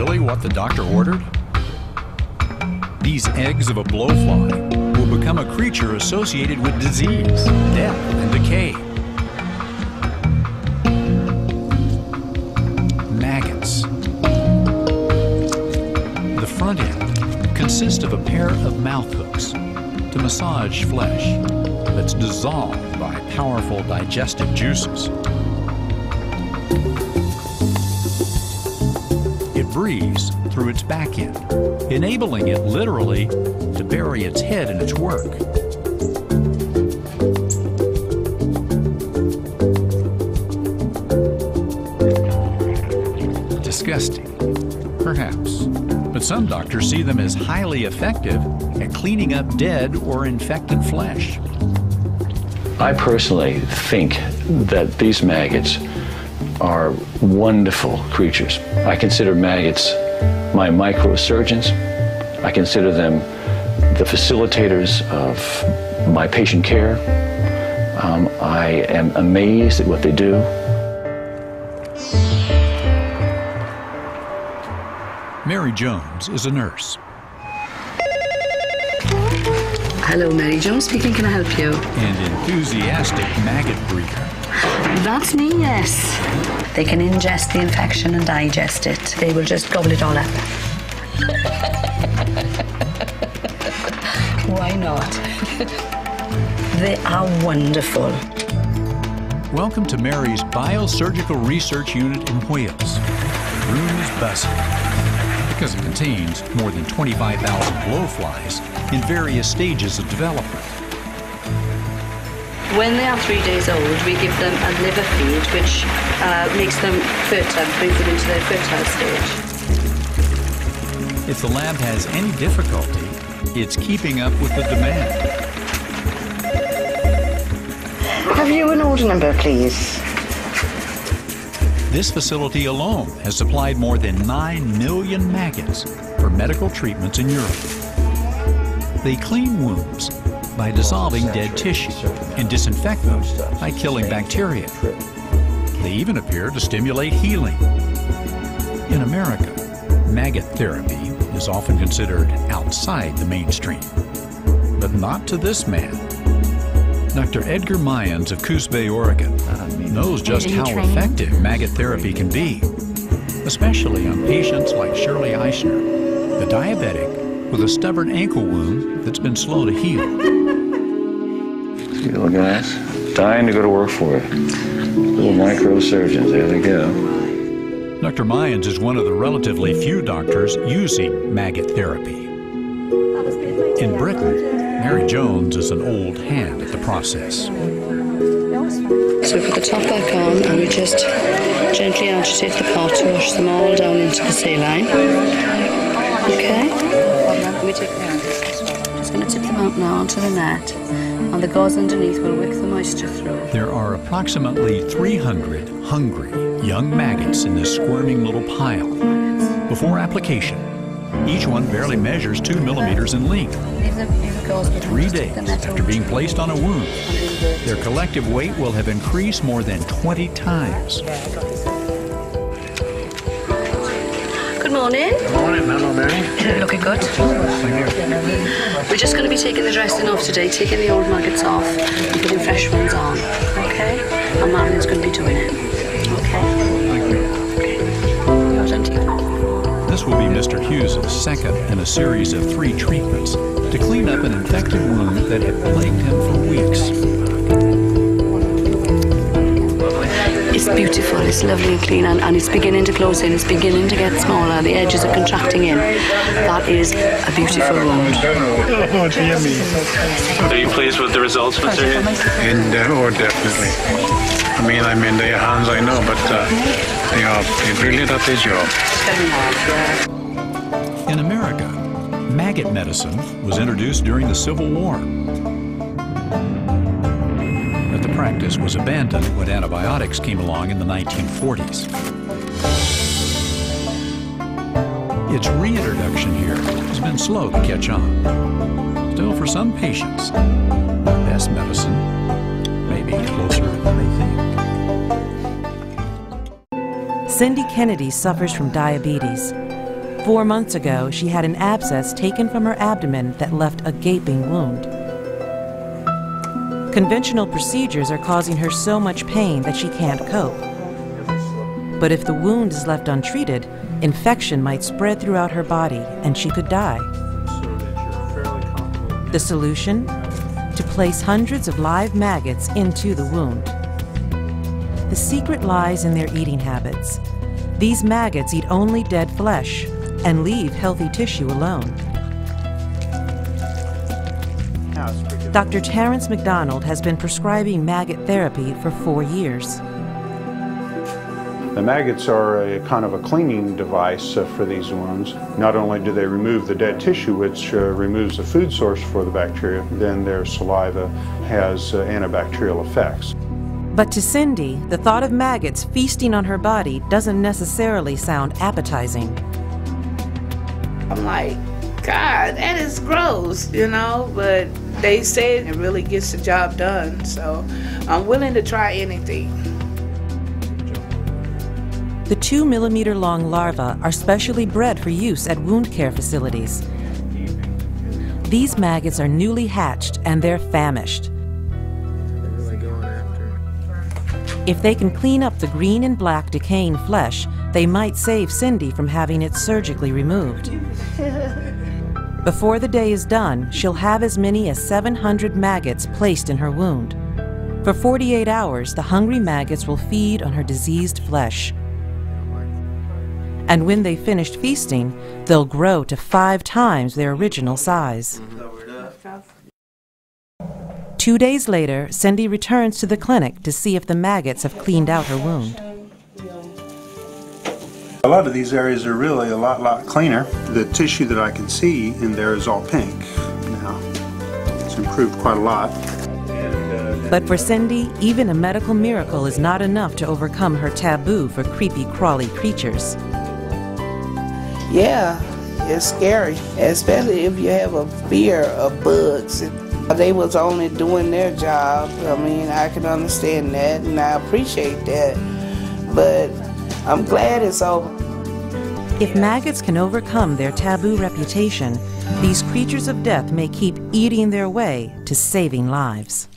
really what the doctor ordered? These eggs of a blowfly will become a creature associated with disease, death, and decay. Maggots. The front end consists of a pair of mouth hooks to massage flesh that's dissolved by powerful digestive juices. It breathes through its back end, enabling it literally to bury its head in its work. Disgusting, perhaps, but some doctors see them as highly effective at cleaning up dead or infected flesh. I personally think that these maggots are wonderful creatures. I consider maggots my microsurgeons. I consider them the facilitators of my patient care. I am amazed at what they do. Mary Jones is a nurse. Hello, Mary Jones speaking. Can I help you? And enthusiastic maggot breeder. That's me, yes. They can ingest the infection and digest it. They will just gobble it all up. Why not? They are wonderful. Welcome to Mary's Biosurgical Research Unit in Wales. The room is buzzing because it contains more than 25,000 blowflies in various stages of development. When they are 3 days old, we give them a liver feed, which makes them fertile, brings them into their fertile stage. If the lab has any difficulty, it's keeping up with the demand. Have you an order number, please? This facility alone has supplied more than 9 million maggots for medical treatments in Europe. They clean wounds by dissolving dead tissue and disinfect them by killing bacteria. They even appear to stimulate healing. In America, maggot therapy is often considered outside the mainstream, but not to this man. Dr. Edgar Mayans of Coos Bay, Oregon, knows just how effective maggot therapy can be, especially on patients like Shirley Eichner, the diabetic with a stubborn ankle wound that's been slow to heal. See the little guys? Dying to go to work for you. Little microsurgeons, there they go. Dr. Mayans is one of the relatively few doctors using maggot therapy. In Britain, Mary Jones is an old hand at the process. So we put the top back on and we just gently agitate the pot to wash them all down into the saline. Okay? We take just going to tip them out now onto the net, and the gauze underneath will wick the moisture through. There are approximately 300 hungry young maggots in this squirming little pile. Before application, each one barely measures 2 millimeters in length. 3 days after being placed on a wound, their collective weight will have increased more than 20 times. Good morning. Good morning. Hello, Mary. Looking good. Thank you. We're just going to be taking the dressing off today, taking the old maggots off and putting fresh ones on. Okay? And Marion's going to be doing it. Okay? Thank you. Okay. Yours and you. This will be Mr. Hughes' second in a series of 3 treatments to clean up an infected wound that had plagued him for weeks. It's beautiful, it's lovely and clean, and it's beginning to close in, it's beginning to get smaller, the edges are contracting in. That is a beautiful wound. Oh, dear me. Are you pleased with the results, Mr. Hughes? Oh, definitely. I mean, I'm in their hands, I know, but they are brilliant at their job. In America, maggot medicine was introduced during the Civil War. But the practice was abandoned when antibiotics came along in the 1940s. Its reintroduction here has been slow to catch on. Still, for some patients, the best medicine may be closer than they think. Cindy Kennedy suffers from diabetes. 4 months ago, she had an abscess taken from her abdomen that left a gaping wound. Conventional procedures are causing her so much pain that she can't cope. But if the wound is left untreated, infection might spread throughout her body and she could die. The solution? To place hundreds of live maggots into the wound. The secret lies in their eating habits. These maggots eat only dead flesh and leave healthy tissue alone. Dr. Terrence McDonald has been prescribing maggot therapy for 4 years. The maggots are a kind of a cleaning device for these wounds. Not only do they remove the dead tissue, which removes the food source for the bacteria, then their saliva has antibacterial effects. But to Cindy, the thought of maggots feasting on her body doesn't necessarily sound appetizing. I'm like, God, that is gross, you know, but they say it really gets the job done, so I'm willing to try anything. The 2-millimeter long larvae are specially bred for use at wound care facilities. These maggots are newly hatched and they're famished. If they can clean up the green and black decaying flesh, they might save Cindy from having it surgically removed. Before the day is done, she'll have as many as 700 maggots placed in her wound. For 48 hours, the hungry maggots will feed on her diseased flesh. And when they've finished feasting, they'll grow to 5 times their original size. 2 days later, Cindy returns to the clinic to see if the maggots have cleaned out her wound. A lot of these areas are really a lot cleaner. The tissue that I can see in there is all pink now. It's improved quite a lot. But for Cindy, even a medical miracle is not enough to overcome her taboo for creepy, crawly creatures. Yeah, it's scary, especially if you have a fear of bugs. They was only doing their job. I mean, I can understand that and I appreciate that, but I'm glad it's over. If maggots can overcome their taboo reputation, these creatures of death may keep eating their way to saving lives.